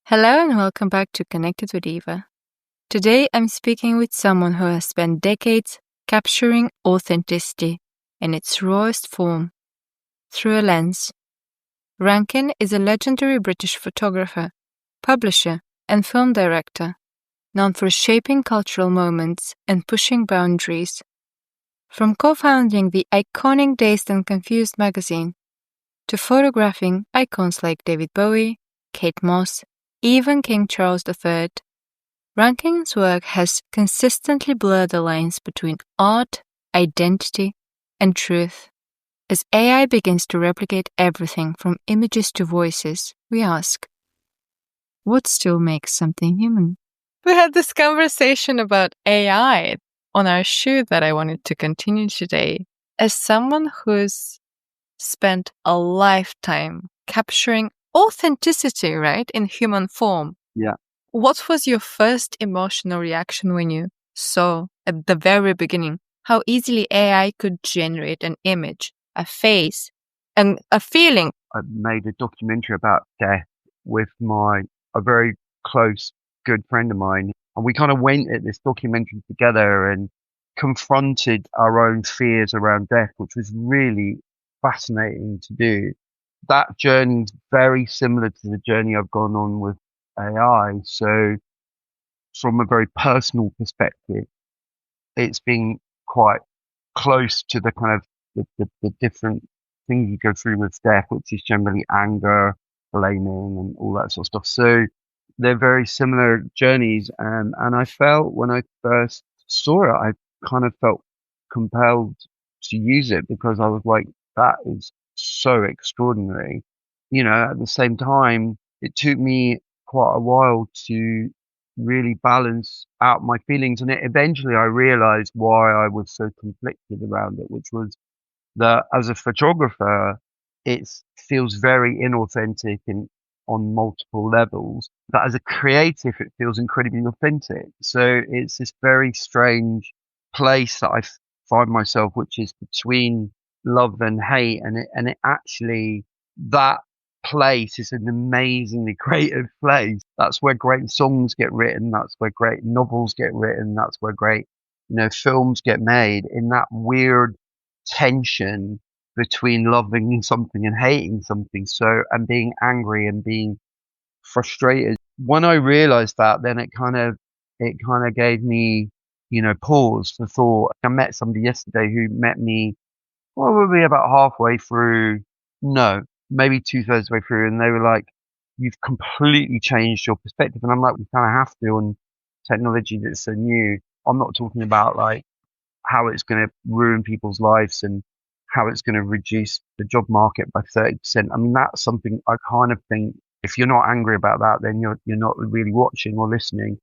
Hello and welcome back to Connected with Eva. Today I'm speaking with someone who has spent decades capturing authenticity in its rawest form through a lens. Rankin is a legendary British photographer, publisher, and film director, known for shaping cultural moments and pushing boundaries. From co-founding the iconic Dazed and Confused magazine to photographing icons like David Bowie, Kate Moss, even King Charles III, Rankin's work has consistently blurred the lines between art, identity, and truth. As AI begins to replicate everything from images to voices, we ask, what still makes something human? We had this conversation about AI on our shoot that I wanted to continue today. As someone who's spent a lifetime capturing authenticity, right, in human form. Yeah. What was your first emotional reaction when you saw at the very beginning how easily AI could generate an image, a face, and a feeling? I made a documentary about death with a very close, good friend of mine. And we kind of went at this documentary together and confronted our own fears around death, which was really fascinating to do. That journey is very similar to the journey I've gone on with AI. So from a very personal perspective, it's been quite close to the kind of the different things you go through with death, which is generally anger, blaming, and all that sort of stuff. So they're very similar journeys. And I felt when I first saw it, I kind of felt compelled to use it because I was like, that is so extraordinary. At the same time, it took me quite a while to really balance out my feelings. And eventually I realized why I was so conflicted around it, which was that as a photographer, it feels very inauthentic on multiple levels. But as a creative, it feels incredibly authentic. So it's this very strange place that I find myself, which is between love and hate. And it actually, that place is an amazingly creative place. That's where great songs get written. That's where great novels get written. That's where great, films get made, in that weird tension between loving something and hating something. So, and being angry and being frustrated. When I realized that, then it kind of gave me, pause for thought. I met somebody yesterday who met me probably about halfway through, no, maybe 2/3 way through, and they were like, "You've completely changed your perspective." And I'm like, "We kind of have to on technology that's so new." I'm not talking about like how it's going to ruin people's lives and how it's going to reduce the job market by 30%. I mean, that's something I kind of think, if you're not angry about that, then you're not really watching or listening.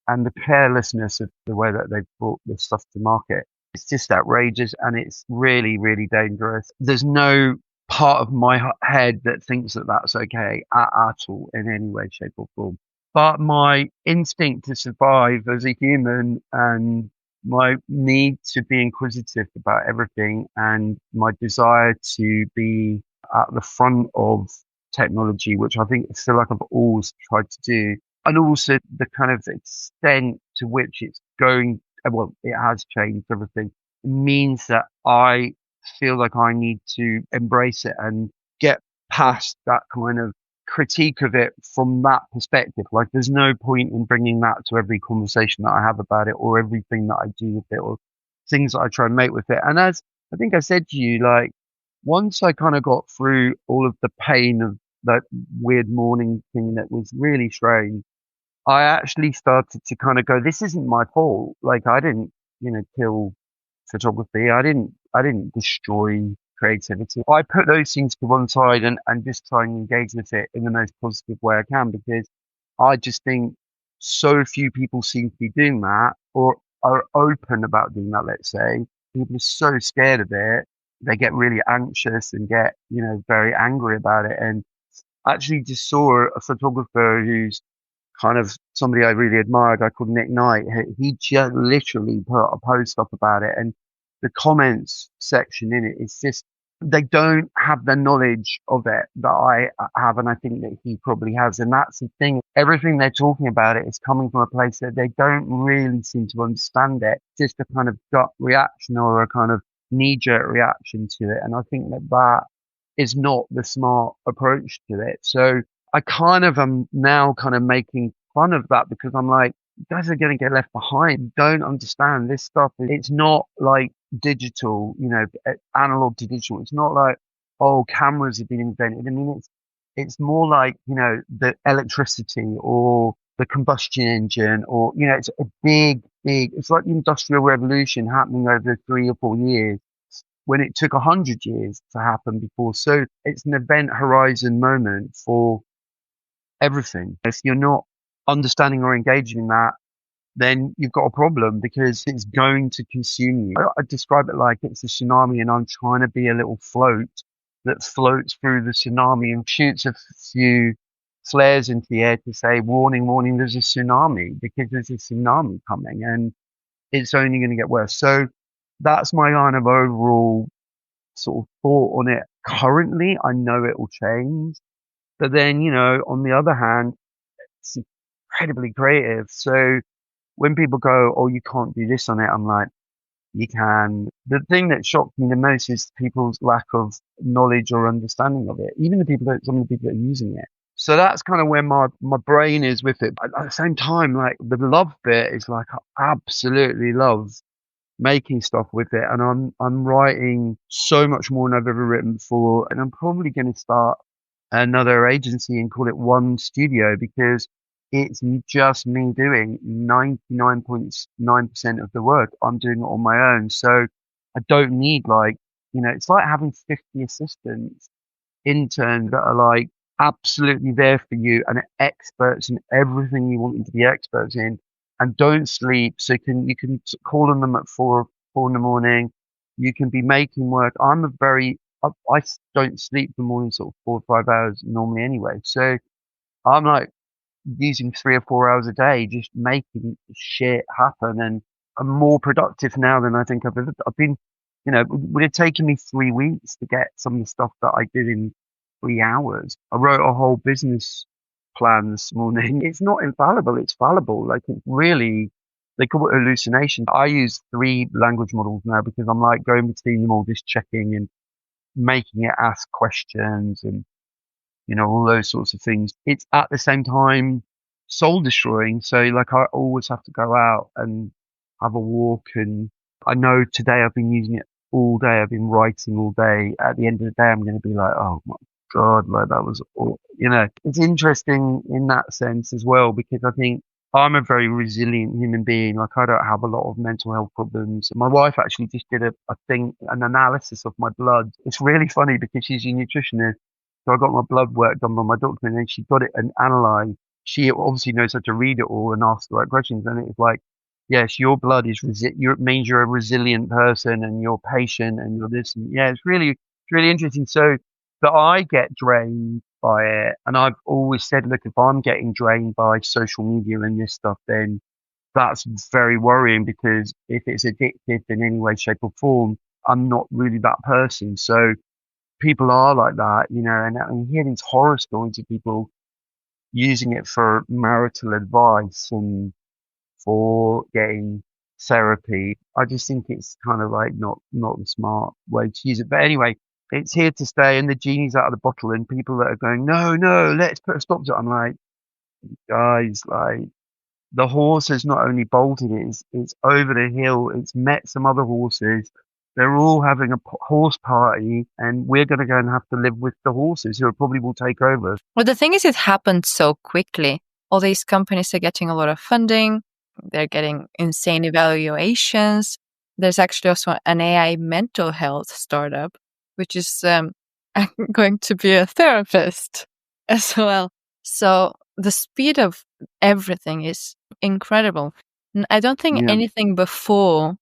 And the carelessness of the way that they've brought this stuff to market, it's just outrageous, and it's really, really dangerous. There's no part of my head that thinks that that's okay at all in any way, shape, or form. But my instinct to survive as a human, and my need to be inquisitive about everything, and my desire to be at the front of technology, which I feel like I've always tried to do, and also the kind of extent to which it's going, well, it has changed everything, means that I feel like I need to embrace it and get past that kind of critique of it from that perspective. Like, there's no point in bringing that to every conversation that I have about it, or everything that I do with it, or things that I try and make with it. And as I think I said to you, like, once I kind of got through all of the pain of that weird morning thing that was really strange, I actually started to kind of go, this isn't my fault. Like, I didn't, kill photography. I didn't destroy creativity. I put those things to one side and just try and engage with it in the most positive way I can, because I just think so few people seem to be doing that, or are open about doing that, let's say. People are so scared of it. They get really anxious and get, very angry about it. And I actually just saw a photographer who's kind of somebody I really admire, a guy called Nick Knight. He just literally put a post up about it, and the comments section in it is just they don't have the knowledge of it that I have, and I think that he probably has. And that's the thing. Everything they're talking about it is coming from a place that they don't really seem to understand it. Just a kind of gut reaction or a kind of knee-jerk reaction to it. And I think that that is not the smart approach to it. So I kind of am now kind of making fun of that because I'm like, you guys are going to get left behind. Don't understand this stuff. It's not like digital, analog to digital. It's not like, oh, cameras have been invented. I mean, it's more like, the electricity or the combustion engine or, it's a big, it's like the industrial revolution happening over 3 or 4 years when it took 100 years to happen before. So it's an event horizon moment for everything. If you're not understanding or engaging in that, then you've got a problem because it's going to consume you. I describe it like it's a tsunami and I'm trying to be a little float that floats through the tsunami and shoots a few flares into the air to say, warning, warning, there's a tsunami because there's a tsunami coming and it's only going to get worse. So that's my kind of overall sort of thought on it. Currently, I know it will change. But then, on the other hand, it's incredibly creative. So when people go, oh, you can't do this on it, I'm like, you can. The thing that shocked me the most is people's lack of knowledge or understanding of it. Even some of the people that are using it. So that's kind of where my brain is with it. But at the same time, like the love bit is like, I absolutely love making stuff with it. And I'm writing so much more than I've ever written before. And I'm probably going to start another agency and call it One Studio because it's just me doing 99.9% of the work. I'm doing it on my own. So I don't need it's like having 50 assistants, interns that are like absolutely there for you and are experts in everything you want them to be experts in and don't sleep. So you can call on them at four in the morning. You can be making work. I don't sleep for more than sort of 4 or 5 hours normally anyway. So I'm like using 3 or 4 hours a day, just making shit happen. And I'm more productive now than I think I've been, it would have taken me 3 weeks to get some of the stuff that I did in 3 hours. I wrote a whole business plan this morning. It's not infallible. It's fallible. Like it really, they call it hallucination. I use 3 language models now because I'm like going between them all, just checking and making it ask questions and all those sorts of things. It's at the same time soul destroying. So like I always have to go out and have a walk and I know today I've been using it all day. I've been writing all day. At the end of the day, I'm going to be like, oh my God, like that was all, it's interesting in that sense as well, because I think I'm a very resilient human being. Like I don't have a lot of mental health problems. My wife actually just did an analysis of my blood. It's really funny because she's a nutritionist. So I got my blood work done by my doctor and then she got it and analyzed. She obviously knows how to read it all and ask the right questions. And it's like, yes, your blood is it means you're a resilient person and you're patient and you're this. And yeah, it's really interesting. So that I get drained by it. And I've always said, look, if I'm getting drained by social media and this stuff, then that's very worrying because if it's addictive in any way, shape or form, I'm not really that person. So people are like that, and I hear these horror stories of people using it for marital advice and for getting therapy. I just think it's kind of like not the smart way to use it. But anyway, it's here to stay and the genie's out of the bottle and people that are going, no, let's put a stop to it. I'm like, guys, like the horse has not only bolted, it's over the hill, it's met some other horses. They're all having a horse party, and we're going to go and have to live with the horses who probably will take over. Well, the thing is, it happened so quickly. All these companies are getting a lot of funding. They're getting insane evaluations. There's actually also an AI mental health startup, which is going to be a therapist as well. So the speed of everything is incredible. And I don't think anything before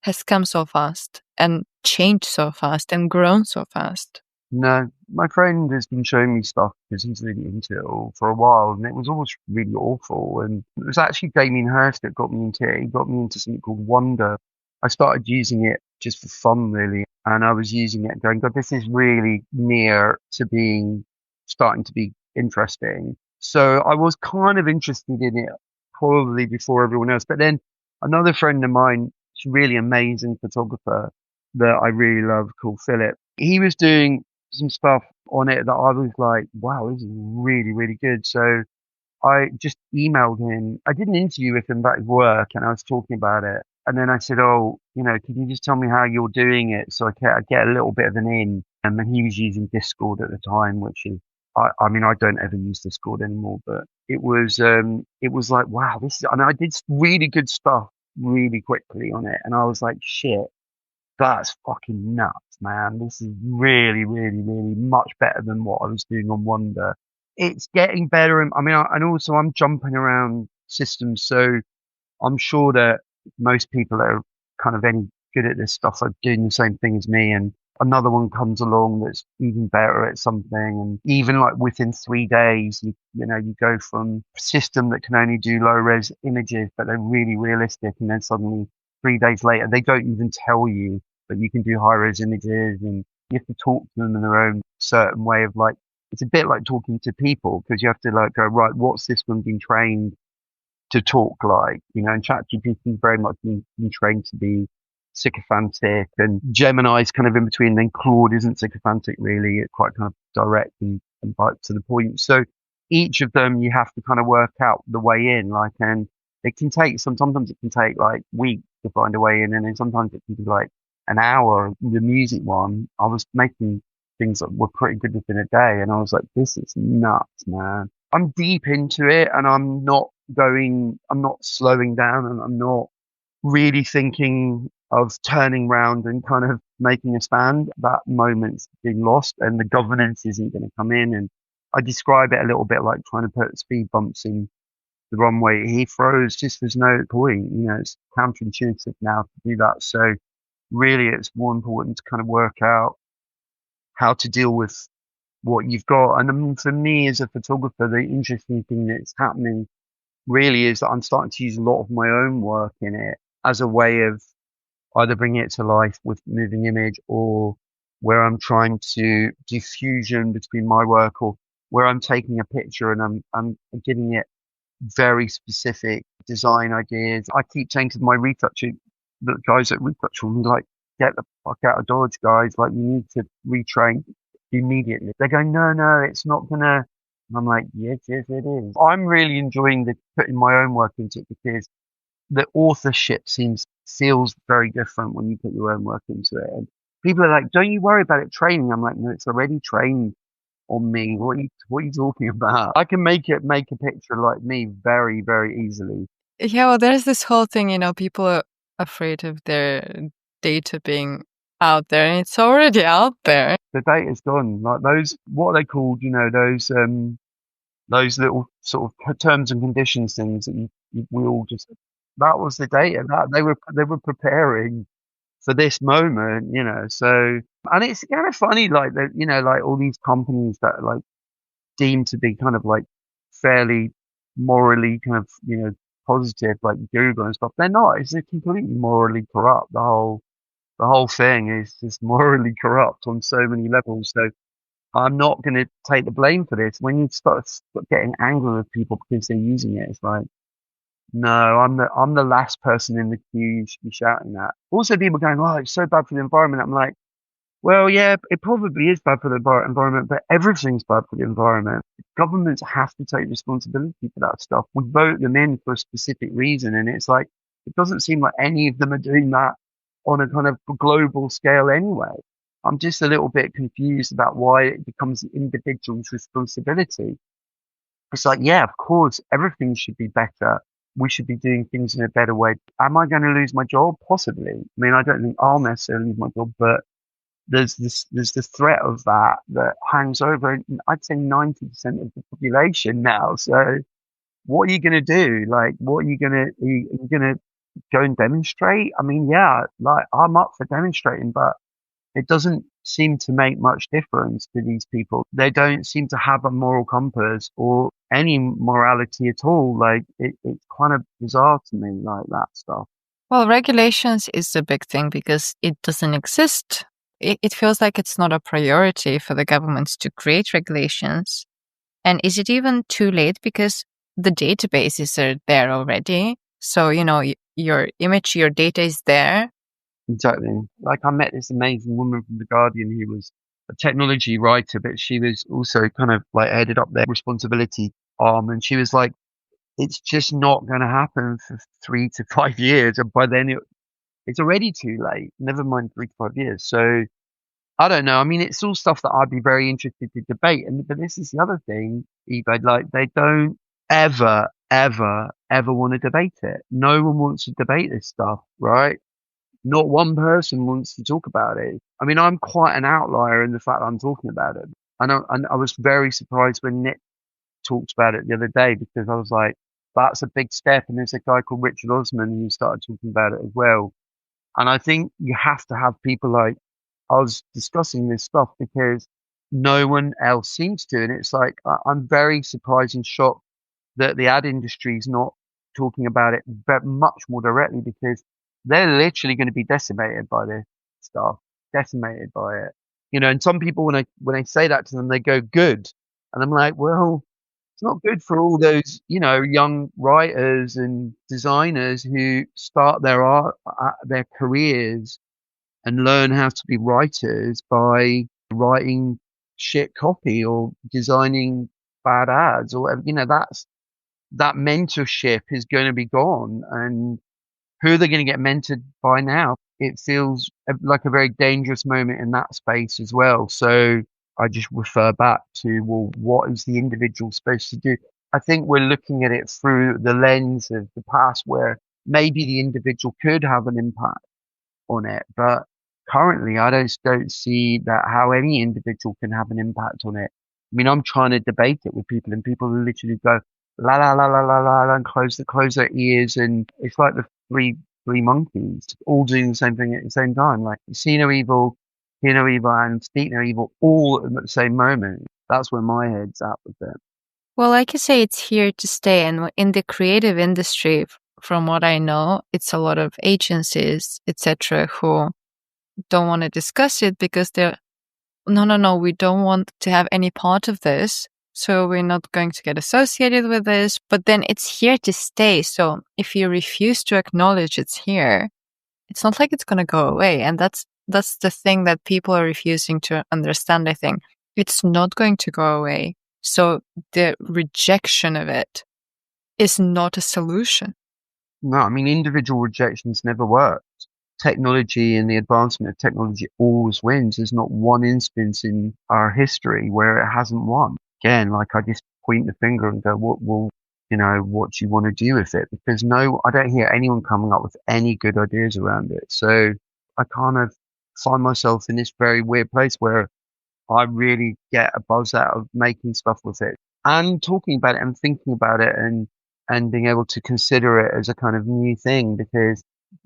has come so fast and changed so fast and grown so fast. No, my friend has been showing me stuff because he's really into it all for a while, and it was almost really awful. And it was actually Damien Hirst that got me into it. He got me into something called Wonder. I started using it just for fun, really. and I was using it going, God, this is really near to starting to be interesting. So I was kind of interested in it probably before everyone else. But then another friend of mine, she's a really amazing photographer that I really love called Philip. He was doing some stuff on it that I was like, wow, this is really, really good. So I just emailed him. I did an interview with him about his work and I was talking about it. And then I said, oh, could you just tell me how you're doing it so I get a little bit of an in? And then he was using Discord at the time, which is, I mean, I don't ever use Discord anymore, but it was like, wow, and I did really good stuff really quickly on it. And I was like, shit, that's fucking nuts, man. This is really, really, really much better than what I was doing on Wonder. It's getting better. And I mean, and also I'm jumping around systems. So I'm sure that most people that are kind of any good at this stuff are doing the same thing as me. And another one comes along that's even better at something. And even like within 3 days, you go from a system that can only do low res images, but they're really realistic. And then suddenly 3 days later, they don't even tell you that you can do high res images, and you have to talk to them in their own certain way of like, it's a bit like talking to people because you have to like go, right, what system been trained to talk like, and ChatGPT is very much been trained to be sycophantic, and Gemini's kind of in between. Then Claude isn't sycophantic really; it's quite kind of direct and right to the point. So each of them you have to kind of work out the way in, like, and it can take sometimes it can take like weeks to find a way in, and then sometimes it can be like an hour. The music one, I was making things that were pretty good within a day, and I was like, this is nuts, man. I'm deep into it and I'm not slowing down, and I'm not really thinking of turning round and kind of making a stand. That moment's been lost and the governance isn't going to come in. And I describe it a little bit like trying to put speed bumps in the runway at Heathrow. It's just, there's no point, it's counterintuitive now to do that. So really it's more important to kind of work out how to deal with what you've got. And I mean, for me as a photographer, the interesting thing that's happening really is that I'm starting to use a lot of my own work in it as a way of either bringing it to life with moving image, or where I'm trying to do fusion between my work, or where I'm taking a picture and I'm giving it very specific design ideas. I keep saying to my retoucher, the guys at retouch will be like, get the fuck out of Dodge, guys. Like, you need to retrain immediately. They go, no, it's not gonna. And I'm like, yes, it is. I'm really enjoying putting my own work into it because the authorship feels very different when you put your own work into it. And people are like, don't you worry about it training? I'm like, no, it's already trained on me. What are you talking about? I can make a picture like me very, very easily. Yeah, well, there's this whole thing, people are afraid of their data being out there, and it's already out there. The data's gone. Like those, what are they called? Those little sort of terms and conditions things that we all just, that was the data that they were preparing for this moment, so, and it's kind of funny, like that, like all these companies that are like deemed to be kind of like fairly morally kind of, positive, like Google and stuff, they're not. It's completely morally corrupt. The whole thing is just morally corrupt on so many levels. So I'm not going to take the blame for this. When you start getting angry with people because they're using it, it's like, no, I'm the last person in the queue you should be shouting at. Also, people going, oh, it's so bad for the environment. I'm like, well, yeah, it probably is bad for the environment, but everything's bad for the environment. Governments have to take responsibility for that stuff. We vote them in for a specific reason, and it's like, it doesn't seem like any of them are doing that on a kind of global scale anyway. I'm just a little bit confused about why it becomes the individual's responsibility. It's like, yeah, of course, everything should be better. We should be doing things in a better way. Am I going to lose my job? Possibly. I mean, I don't think I'll necessarily lose my job, but there's the threat of that hangs over, I'd say 90% of the population now. So what are you going to do? Like, are you going to go and demonstrate? I mean, yeah, like I'm up for demonstrating, but it doesn't seem to make much difference to these people. They don't seem to have a moral compass or any morality at all. Like it's kind of bizarre to me, like that stuff. Well, regulations is the big thing because it doesn't exist it feels like it's not a priority for the governments to create regulations. And is it even too late because the databases are there already? So, your image, your data is there. Exactly. Like I met this amazing woman from The Guardian who was a technology writer, but she was also kind of like headed up their responsibility arm. And she was like, it's just not going to happen for 3 to 5 years. And by then it's already too late. Never mind 3 to 5 years. So I don't know. I mean, it's all stuff that I'd be very interested to debate. But this is the other thing, Eva, like they don't ever, ever, ever want to debate it. No one wants to debate this stuff, right? Not one person wants to talk about it. I mean, I'm quite an outlier in the fact that I'm talking about it. And I was very surprised when Nick talked about it the other day because I was like, that's a big step. And there's a guy called Richard Osman who started talking about it as well. And I think you have to have people like us discussing this stuff because no one else seems to. And it's like, I'm very surprised and shocked that the ad industry is not talking about it much more directly because they're literally going to be decimated by this stuff, decimated by it. And some people when I say that to them, they go good, and I'm like, well, it's not good for all those young writers and designers who start their art, their careers, and learn how to be writers by writing shit copy or designing bad ads or whatever. That mentorship is going to be gone. And who are they going to get mentored by now? It feels like a very dangerous moment in that space as well. So I just refer back to, well, what is the individual supposed to do? I think we're looking at it through the lens of the past where maybe the individual could have an impact on it. But currently, I don't see that how any individual can have an impact on it. I mean, I'm trying to debate it with people, and people literally go la la la la la la, and close their ears, and it's like the three monkeys all doing the same thing at the same time, like see no evil, hear no evil, and speak no evil, all at the same moment. That's where my head's at with it. Well, like you say, it's here to stay. And in the creative industry, from what I know, it's a lot of agencies, etc., who don't want to discuss it because they're, no, we don't want to have any part of this. So we're not going to get associated with this. But then it's here to stay. So if you refuse to acknowledge it's here, it's not like it's going to go away. And that's the thing that people are refusing to understand, I think. It's not going to go away. So the rejection of it is not a solution. No, I mean, individual rejections never worked. Technology and the advancement of technology always wins. There's not one instance in our history where it hasn't won. Again, like I just point the finger and go, what do you want to do with it? Because I don't hear anyone coming up with any good ideas around it. So I kind of find myself in this very weird place where I really get a buzz out of making stuff with it and talking about it and thinking about it and being able to consider it as a kind of new thing. Because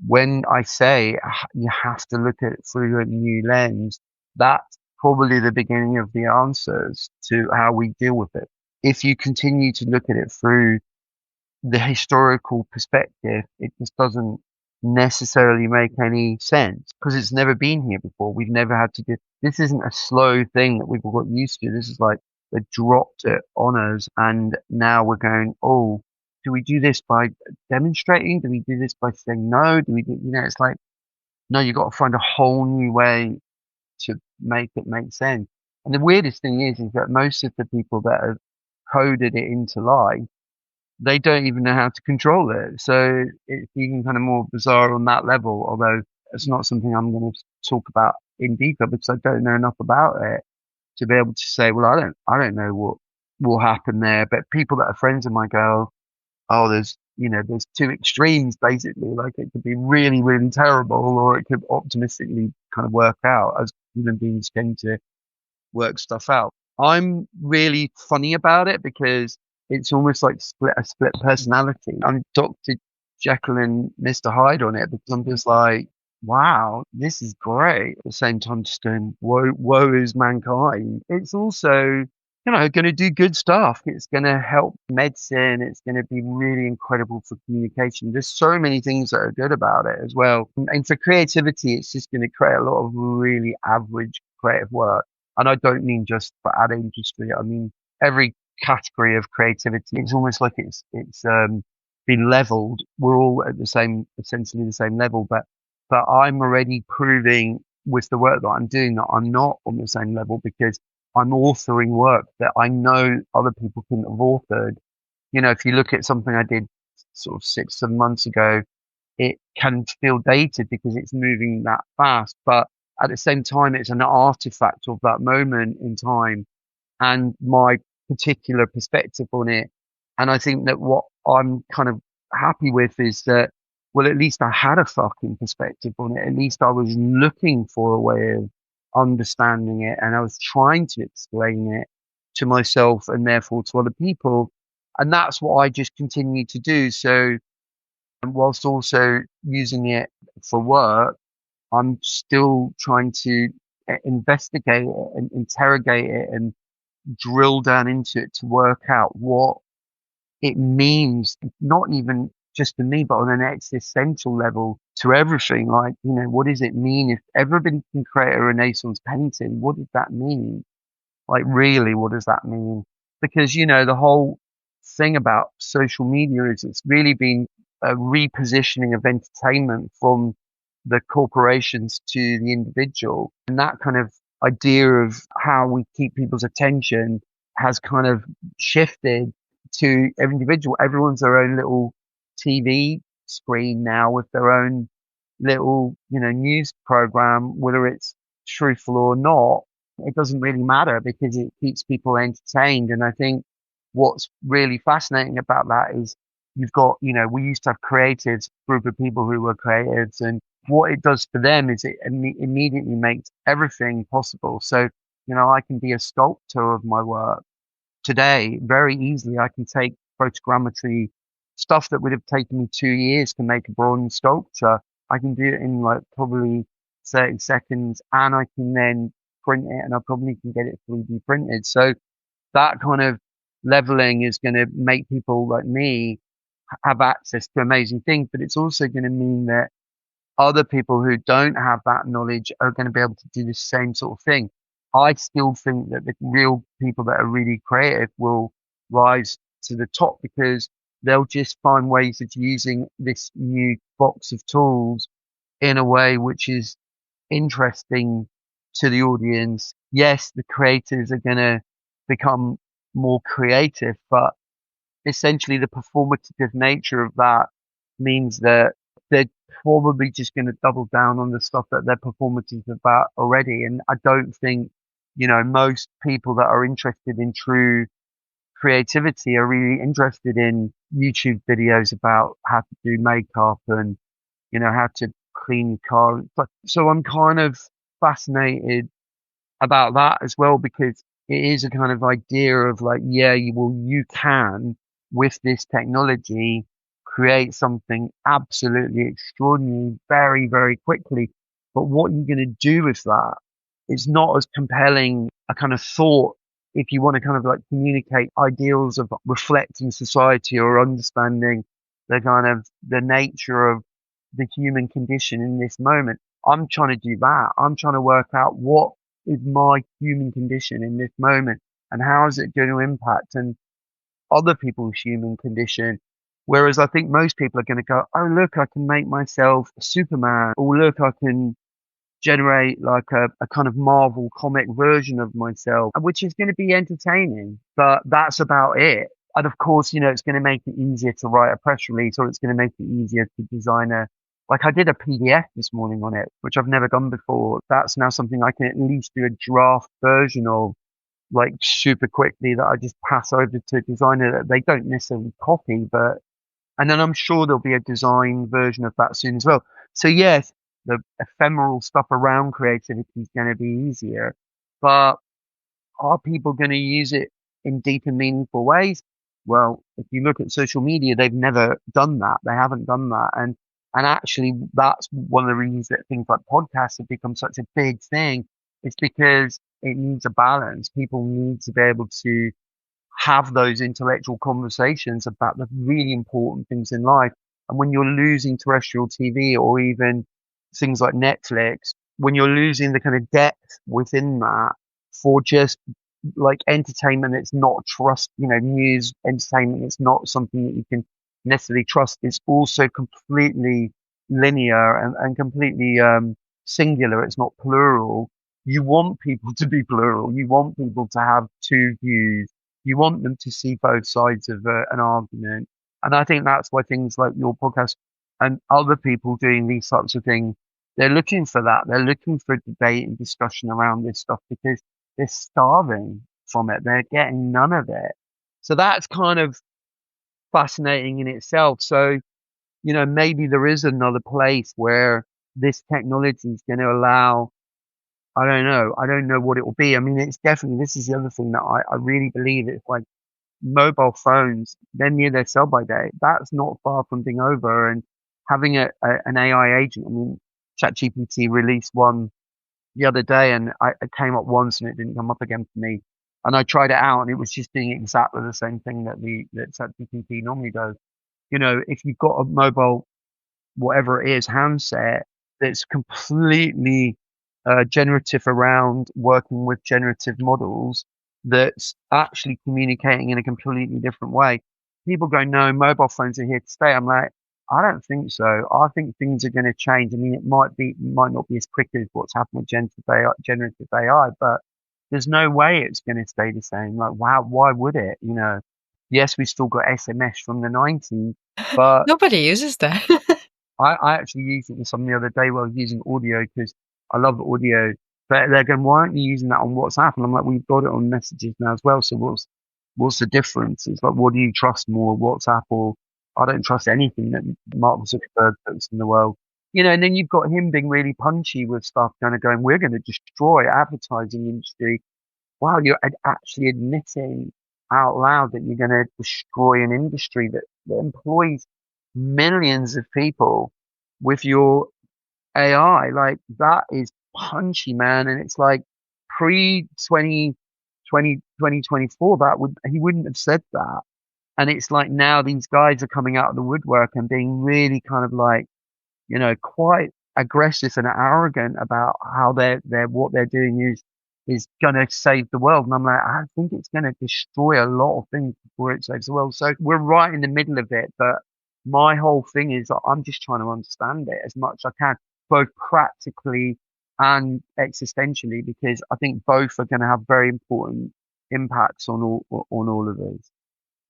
when I say you have to look at it through a new lens, that's probably the beginning of the answers to how we deal with it. If you continue to look at it through the historical perspective, it just doesn't necessarily make any sense because it's never been here before. We've never had to do this. Isn't a slow thing that we've all got used to. This is like they dropped it on us, and now we're going, oh, do we do this by demonstrating? Do we do this by saying no? Do we do, it's like, no, you've got to find a whole new way to make it make sense. And the weirdest thing is that most of the people that have coded it into life, they don't even know how to control it. So it's even kind of more bizarre on that level, although it's not something I'm going to talk about in detail because I don't know enough about it to be able to say, well, I don't know what will happen there. But people that are friends of mine go, oh, there's two extremes basically. Like it could be really, really terrible, or it could optimistically kind of work out as human beings tend to work stuff out. I'm really funny about it because it's almost like a split personality. I'm Dr. Jekyll and Mr. Hyde on it because I'm just like, wow, this is great. At the same time, just going, woe is mankind. It's also going to do good stuff. It's going to help medicine. It's going to be really incredible for communication. There's so many things that are good about it as well. And for creativity, it's just going to create a lot of really average creative work. And I don't mean just for ad industry. I mean, every category of creativity. It's almost like it's been leveled. We're all at the same, essentially the same level, but I'm already proving with the work that I'm doing that I'm not on the same level because I'm authoring work that I know other people couldn't have authored. If you look at something I did sort of 6, 7 months ago, it can feel dated because it's moving that fast. But at the same time, it's an artifact of that moment in time and my particular perspective on it. And I think that what I'm kind of happy with is that, well, at least I had a fucking perspective on it. At least I was looking for a way of understanding it and I was trying to explain it to myself and therefore to other people. And that's what I just continue to do. So, whilst also using it for work, I'm still trying to investigate it and interrogate it and drill down into it to work out what it means, not even just to me, but on an existential level to everything. Like, what does it mean if everybody can create a Renaissance painting? What does that mean? Like, really, what does that mean? Because, the whole thing about social media is it's really been a repositioning of entertainment from the corporations to the individual. And that kind of idea of how we keep people's attention has kind of shifted to every individual. Everyone's their own little TV screen now with their own little, news program, whether it's truthful or not. It doesn't really matter because it keeps people entertained. And I think what's really fascinating about that is you've got, we used to have creatives, group of people who were creatives, and what it does for them is it immediately makes everything possible. So, I can be a sculptor of my work today very easily. I can take photogrammetry stuff that would have taken me 2 years to make a bronze sculpture. I can do it in like probably 30 seconds and I can then print it and I probably can get it 3D printed. So that kind of leveling is going to make people like me have access to amazing things, but it's also going to mean that other people who don't have that knowledge are going to be able to do the same sort of thing. I still think that the real people that are really creative will rise to the top because they'll just find ways of using this new box of tools in a way which is interesting to the audience. Yes, the creators are going to become more creative, but essentially the performative nature of that means that they're probably just going to double down on the stuff that their performance is about already. And I don't think, most people that are interested in true creativity are really interested in YouTube videos about how to do makeup and, how to clean your car. But so I'm kind of fascinated about that as well because it is a kind of idea of like, yeah, you can with this technology create something absolutely extraordinary very, very quickly. But what you're going to do with that is not as compelling a kind of thought if you want to kind of like communicate ideals of reflecting society or understanding the kind of the nature of the human condition in this moment. I'm trying to do that. I'm trying to work out what is my human condition in this moment and how is it going to impact and other people's human condition. Whereas I think most people are going to go, oh, look, I can make myself a Superman, or look, I can generate like a kind of Marvel comic version of myself, which is going to be entertaining, but that's about it. And of course, it's going to make it easier to write a press release or it's going to make it easier to design like I did a PDF this morning on it, which I've never done before. That's now something I can at least do a draft version of like super quickly that I just pass over to a designer that they don't necessarily copy, and then I'm sure there'll be a design version of that soon as well. So yes, the ephemeral stuff around creativity is going to be easier, but are people going to use it in deep and meaningful ways? Well, if you look at social media, they've never done that. They haven't done that. And actually that's one of the reasons that things like podcasts have become such a big thing. It's because it needs a balance. People need to be able to have those intellectual conversations about the really important things in life. And when you're losing terrestrial TV or even things like Netflix, when you're losing the kind of depth within that for just like entertainment, it's not trust, news entertainment, it's not something that you can necessarily trust. It's also completely linear and completely singular. It's not plural. You want people to be plural. You want people to have two views. You want them to see both sides of an argument. And I think that's why things like your podcast and other people doing these types of things, they're looking for that. They're looking for debate and discussion around this stuff because they're starving from it. They're getting none of it. So that's kind of fascinating in itself. So, maybe there is another place where this technology is going to allow, I don't know. I don't know what it will be. I mean, it's definitely, this is the other thing that I really believe it's like mobile phones, they're near their sell by date. That's not far from being over. And having an AI agent, I mean, ChatGPT released one the other day and it came up once and it didn't come up again for me. And I tried it out and it was just doing exactly the same thing that ChatGPT normally does. If you've got a mobile, whatever it is, handset that's completely generative around working with generative models that's actually communicating in a completely different way. People go, no, mobile phones are here to stay. I'm like, I don't think so. I think things are going to change. I mean, it might not be as quick as what's happened with generative AI, but there's no way it's going to stay the same. Like, wow, why would it? Yes, we still got SMS from the 90s, but Nobody uses that. I actually used it with someone the other day while I was using audio because I love audio. But they're going, why aren't you using that on WhatsApp? And I'm like, we've got it on messages now as well. So what's the difference? It's like, what do you trust more, WhatsApp or I don't trust anything that Mark Zuckerberg puts in the world. And then you've got him being really punchy with stuff, kind of going, we're going to destroy advertising industry. Wow, you're actually admitting out loud that you're going to destroy an industry that employs millions of people with your AI. Like that is punchy, man. And it's like pre 2024, he wouldn't have said that. And it's like now these guys are coming out of the woodwork and being really kind of like, quite aggressive and arrogant about how what they're doing is gonna save the world. And I'm like, I think it's gonna destroy a lot of things before it saves the world. So we're right in the middle of it. But my whole thing is that I'm just trying to understand it as much as I can, both practically and existentially, because I think both are gonna have very important impacts on all of us.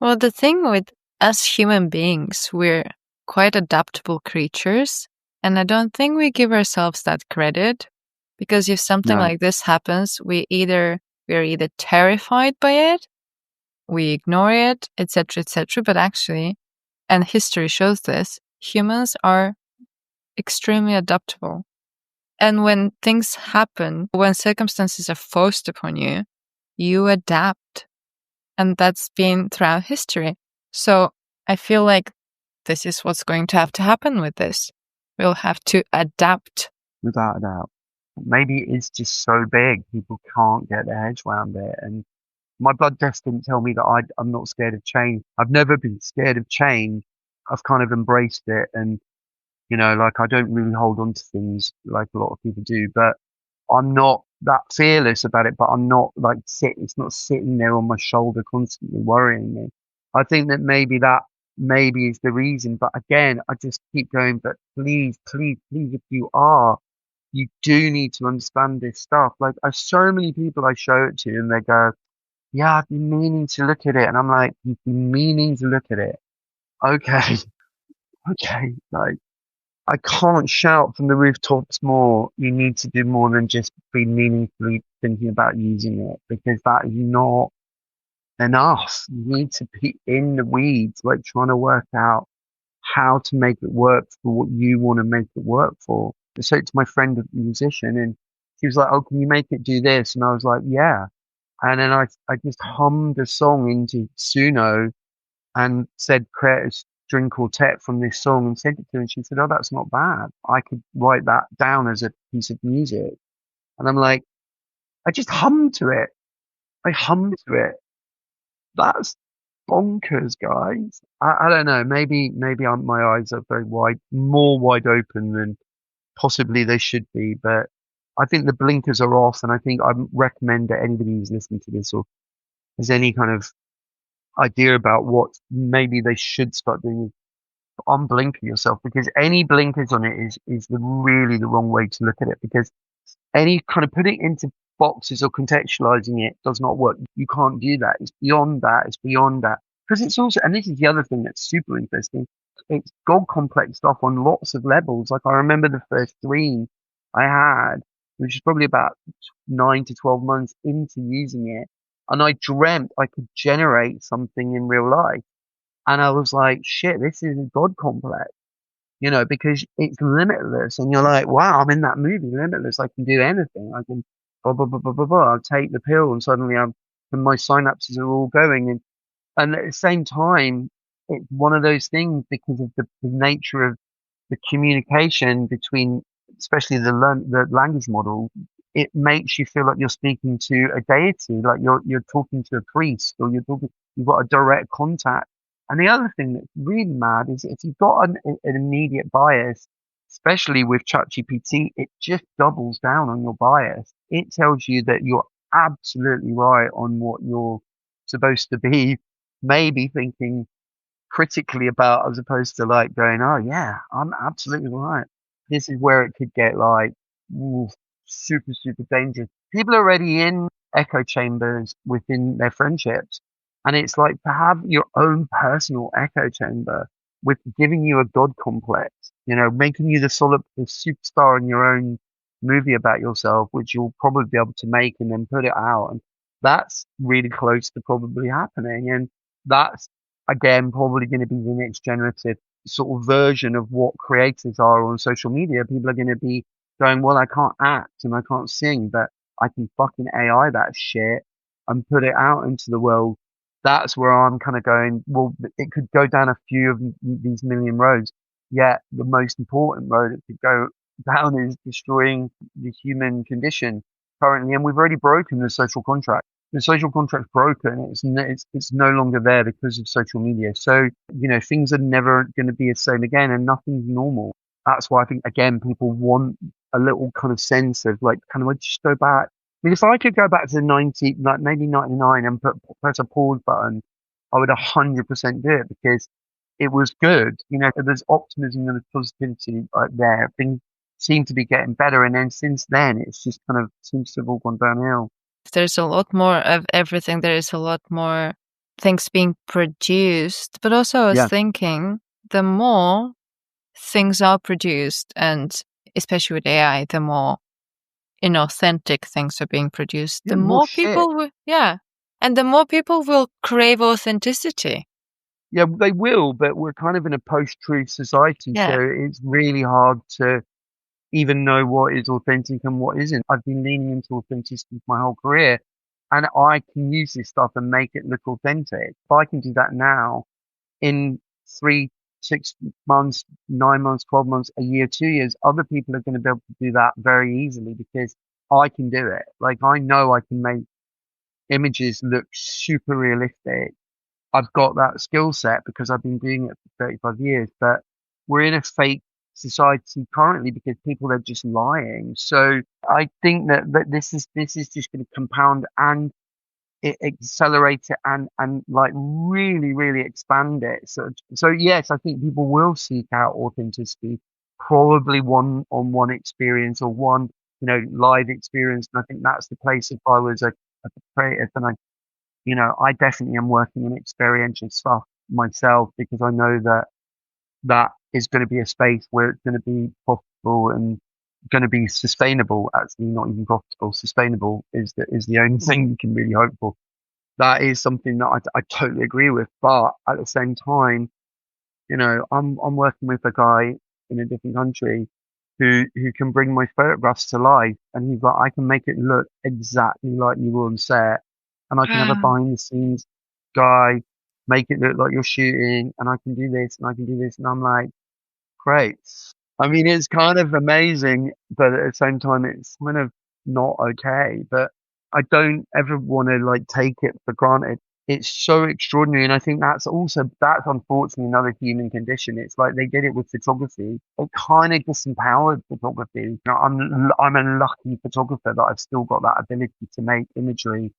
Well, the thing with us human beings, we're quite adaptable creatures. And I don't think we give ourselves that credit because if something No. like this happens, we're either terrified by it, we ignore it, etc., etc. But actually, and history shows this, humans are extremely adaptable. And when things happen, when circumstances are forced upon you, you adapt. And that's been throughout history. So I feel like this is what's going to have to happen with this. We'll have to adapt. Without a doubt. Maybe it's just so big, people can't get their heads around it. And my blood test didn't tell me that I'm not scared of change. I've never been scared of change. I've kind of embraced it. And, like I don't really hold on to things like a lot of people do, but I'm not that fearless about it, but I'm not like it's not sitting there on my shoulder constantly worrying me. I think that maybe is the reason. But again, I just keep going, but please, please, please, if you do need to understand this stuff. Like so many people I show it to and they go, yeah, I've been meaning to look at it. And I'm like, you've been meaning to look at it. Okay. Okay. Like, I can't shout from the rooftops more. You need to do more than just be meaningfully thinking about using it because that is not enough. You need to be in the weeds, like trying to work out how to make it work for what you want to make it work for. I said to my friend, a musician, and she was like, "Oh, can you make it do this?" And I was like, "Yeah." And then I just hummed a song into Suno and said, "Create a string quartet from this song," and sent it to her. And she said, "Oh, that's not bad. I could write that down as a piece of music." And I'm like, I just hum to it. I hum to it. That's bonkers, guys. I don't know. Maybe my eyes are very wide, more wide open than possibly they should be. But I think the blinkers are off, and I think I recommend that anybody who's listening to this or has any kind of idea about what maybe they should start doing is unblinker yourself, because any blinkers on it is really the wrong way to look at it, because any kind of putting it into boxes or contextualizing it does not work. You can't do that. It's beyond that. It's beyond that. Because it's also, and this is the other thing that's super interesting, it's God complex stuff on lots of levels. Like I remember the first dream I had, which is probably about 9 to 12 months into using it. And I dreamt I could generate something in real life. And I was like, shit, this is a God complex, because it's limitless. And you're like, wow, I'm in that movie, Limitless. I can do anything. I can blah, blah, blah, blah, blah, blah. I'll take the pill and suddenly and my synapses are all going. And at the same time, it's one of those things because of the nature of the communication between, especially the language model, it makes you feel like you're speaking to a deity, like you're talking to a priest, or you've got a direct contact. And the other thing that's really mad is if you've got an immediate bias, especially with ChatGPT, it just doubles down on your bias. It tells you that you're absolutely right on what you're supposed to be, maybe thinking critically about, as opposed to like going, oh yeah, I'm absolutely right. This is where it could get like ooh, super, super dangerous. People are already in echo chambers within their friendships. And it's like to have your own personal echo chamber with giving you a God complex, making you the superstar in your own movie about yourself, which you'll probably be able to make and then put it out. And that's really close to probably happening. And that's again, probably going to be the next generative sort of version of what creators are on social media. People are going to be going, well, I can't act and I can't sing, but I can fucking AI that shit and put it out into the world. That's where I'm kind of going, well, it could go down a few of these million roads. Yet the most important road it could go down is destroying the human condition currently. And we've already broken the social contract's broken. It's no longer there because of social media. So, things are never going to be the same again and nothing's normal. That's why I think, again, people want a little kind of sense of like, kind of just go back. I mean, if I could go back to the 90, like maybe 99 and press a pause button, I would 100% do it because it was good. There's optimism and there's positivity there. Things seem to be getting better. And then since then, it's just kind of seems to have all gone downhill. There's a lot more of everything. There is a lot more things being produced. But also I was thinking, the more things are produced, and especially with AI, the more inauthentic things are being produced, the more people will, and the more people will crave authenticity. Yeah, they will, but we're kind of in a post-truth society, so it's really hard to even know what is authentic and what isn't. I've been leaning into authenticity my whole career, and I can use this stuff and make it look authentic. If I can do that now, in 3, 6 months, 9 months, 12 months, a year, 2 years, other people are going to be able to do that very easily because I can do it. Like I know I can make images look super realistic. I've got that skill set because I've been doing it for 35 years, but we're in a fake society currently because people are just lying. So I think that this is just going to compound and accelerate it and like really, really expand it. So yes, I think people will seek out authenticity, probably one-on-one experience or one, live experience. And I think that's the place if I was a creative and I definitely am working on experiential stuff myself because I know that is going to be a space where it's going to be profitable and going to be sustainable. Actually, not even profitable, sustainable is the only thing you can really hope for. That is something that I totally agree with. But at the same time, I'm working with a guy in a different country who can bring my photographs to life, and he's like, I can make it look exactly like you were on set, and I can have a behind the scenes guy make it look like you're shooting, and I can do this and I can do this, and I'm like, great. I mean, it's kind of amazing, but at the same time, it's kind of not okay. But I don't ever want to like take it for granted. It's so extraordinary, and I think that's unfortunately another human condition. It's like they did it with photography. It kind of disempowered photography. You know, I'm a lucky photographer that I've still got that ability to make imagery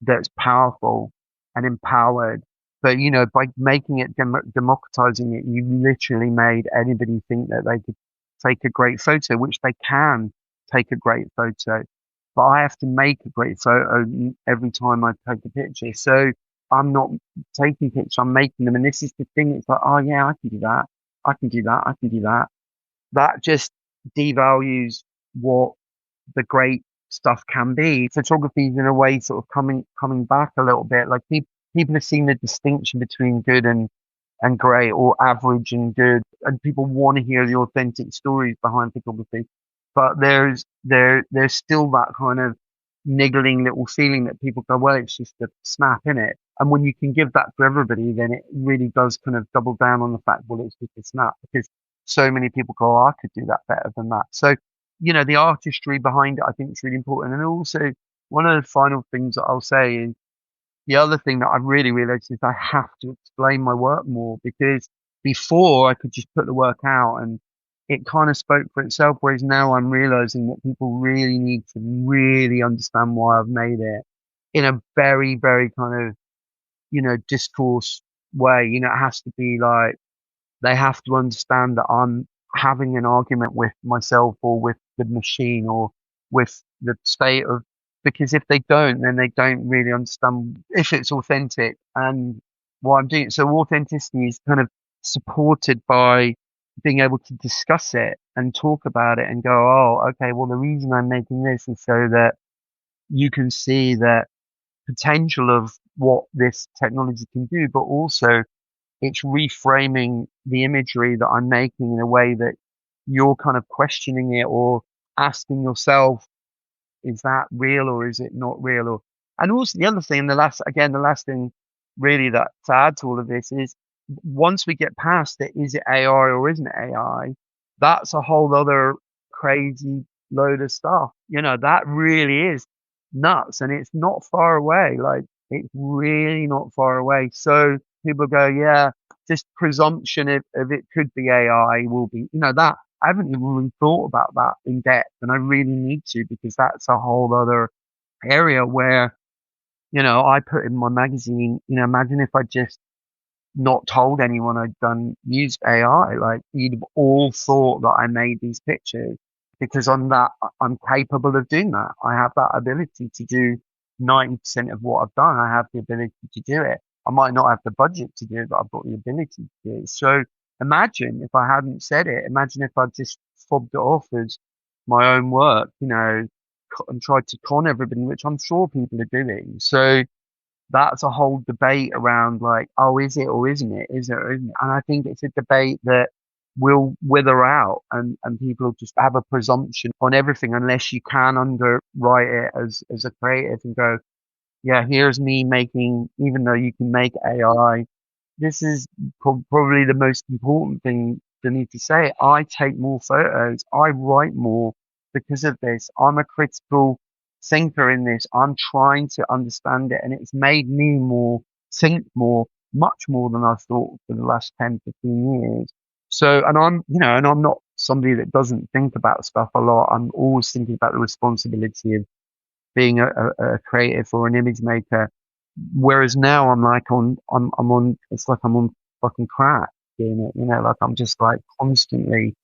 that's powerful and empowered. But you know, by making it democratizing it, you literally made anybody think that they could take a great photo, which they can take a great photo. But I have to make a great photo every time I take a picture. So I'm not taking pictures, I'm making them. And this is the thing. It's like, oh yeah, I can do that. I can do that. I can do that. That just devalues what the great stuff can be. Photography is in a way sort of coming back a little bit. Like people have seen the distinction between good and great, or average and good, and people want to hear the authentic stories behind photography. But there's still that kind of niggling little feeling that people go, well, it's just a snap in it. And when you can give that to everybody, then it really does kind of double down on the fact, well, it's just a snap, because so many people go, oh, I could do that better than that. So, you know, the artistry behind it, I think is really important. And also, one of the final things that I'll say is, the other thing that I've really realized is I have to explain my work more, because before I could just put the work out and it kind of spoke for itself. Whereas now I'm realizing that people really need to really understand why I've made it in a very, very kind of, you know, discourse way. You know, it has to be like, they have to understand that I'm having an argument with myself or with the machine or with the state of, because if they don't, then they don't really understand if it's authentic and why I'm doing it. So authenticity is kind of supported by being able to discuss it and talk about it and go, oh, okay, well, the reason I'm making this is so that you can see the potential of what this technology can do, but also it's reframing the imagery that I'm making in a way that you're kind of questioning it or asking yourself, is that real or is it not real? Or, and also the other thing, the last thing really that to add to all of this is, once we get past it, is it AI or isn't it AI? That's a whole other crazy load of stuff. You know, that really is nuts, and it's not far away. Like, it's really not far away. So people go, yeah, just presumption if it could be AI will be, you know, that I haven't even really thought about that in depth, and I really need to, because that's a whole other area where, you know, I put in my magazine, you know, imagine if I just not told anyone I'd used AI, like you'd have all thought that I made these pictures, because I'm capable of doing that. I have that ability to do 90% of what I've done. I have the ability to do it. I might not have the budget to do it, but I've got the ability to do it. So imagine if I hadn't said it. Imagine if I just fobbed it off as my own work, you know, and tried to con everybody, which I'm sure people are doing. So that's a whole debate around like, oh, is it or isn't it? Is it or isn't it? And I think it's a debate that will wither out, and people just have a presumption on everything unless you can underwrite it as a creative and go, yeah, here's me making, even though you can make AI, this is probably the most important thing for me to say. I take more photos. I write more because of this. I'm a critical thinker in this. I'm trying to understand it, and it's made me think more, much more than I've thought for the last 10, 15 years. So, and I'm not somebody that doesn't think about stuff a lot. I'm always thinking about the responsibility of being a creative or an image maker. Whereas now I'm like it's like I'm on fucking crack doing it, you know, like I'm just like constantly,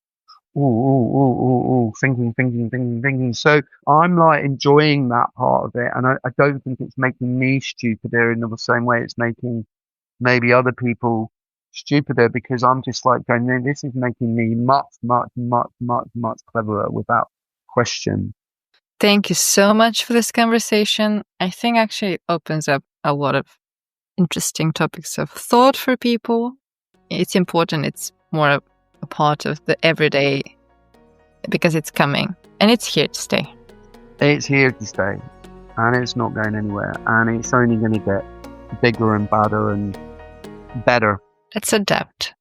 thinking. So I'm like enjoying that part of it. And I don't think it's making me stupider in the same way it's making maybe other people stupider, because I'm just like going, no, this is making me much, much, much, much, much cleverer without question. Thank you so much for this conversation. I think actually it opens up a lot of interesting topics of thought for people. It's important. It's more a part of the everyday, because it's coming and it's here to stay. It's here to stay, and it's not going anywhere, and it's only going to get bigger and badder and better. Let's adapt.